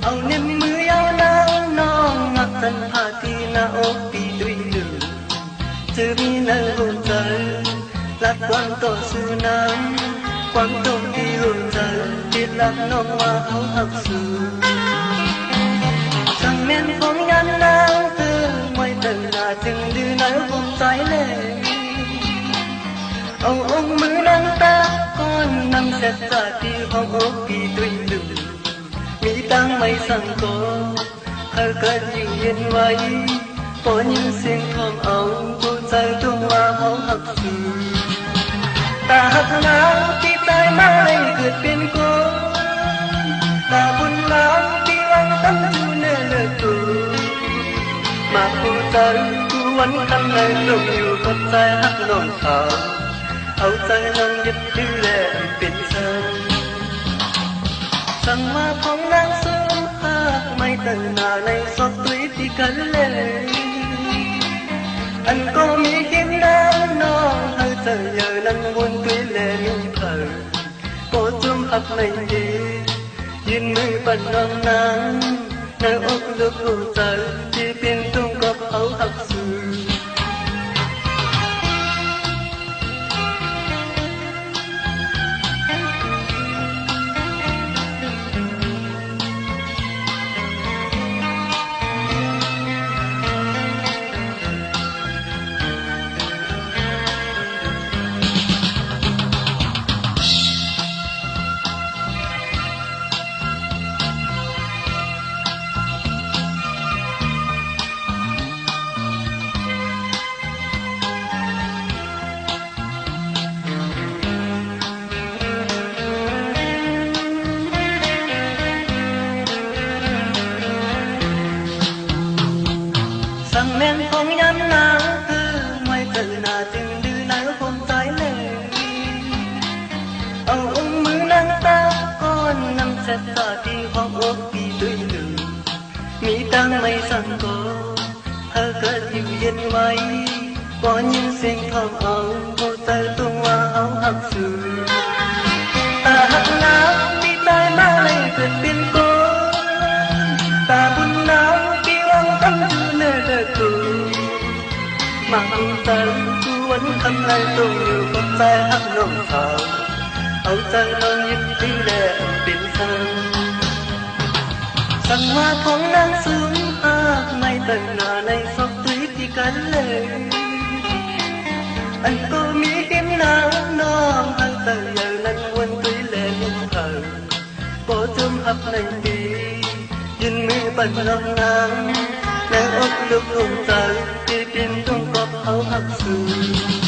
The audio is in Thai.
เอาเน็มมือยาวนางน้องงักสันพาที่หน้าอกปีด้วยลืมจะมีในหัวใจรักความต่อสู้น้ำความตรงที่หัวใจที่รักน้องว่าเขาหักสู้สั่งแม่นของงานนางเธอไม่ตั้งหน้าจึงดื้อในหัวใจเลยเอาองค์มือนางตาก้อนนำเสร็จจากที่ห้องอกปีด้วยลืมมีตังไม่สั่งก็เธอเกิดอยู่เย็นไว้พอยินเสียงของเอาหัวใจตรงว่าเขาหักสู้ตาหักนางที่ตายมาให้เกิดเป็นคนตาบุญนางที่วังตั้งอยู่เนื้อเลือดกูมาผู้ใจกูวันคำในลมอยู่กับใจหักนอนขาวเอาใจนางยึดถือแลเป็นฉันสั่งมาของนางสูงหากไม่ตั้งหน้าในสดตุยที่กันเลยอันก็มีเข็มน้ำน้องให้เธอเยอะนั้นวนตุยแลมีเผยก็จุ่มหักในดียืนมือปั่นน้องนางในอกลึกหัวใจที่เป็นตรงกับเขาหักสู้สั่งแม่นของยันนางคือไม่เจอหน้าจึงดื้อในผมใจเลยเอาองค์มือนางตาก้อนนำเสร็จตาที่ห้องอกปีด้วยลืมมีตังไม่สั่งก็เธอเกิดอยู่เย็นไว้ก่อนยินเสียงทองเอาหัวใจตรงว่าเอาหักสู้ตาหักนางที่ตายมาเลยเกิดเป็นคนตาบุญนางที่วังตั้งอยู่เนื้อเลือดกูมาผู้ใจกูวันคำในตรงอยู่กับใจหักน้องสาวเอาใจน้องยึดถือแลเป็นฉันสั่งมาของนางสูงหากไม่ตั้งหน้าในศพตุยที่กันเลยอันก็มีเข็มน้ำน้องหักแต่เยอะนั้นวนตุยแลนิ่งเผยก็จุ่มหักในดียืนมือปั่นน้องนางในอกลึกดวงใจที่เป็นตรงกับเขาหักสู้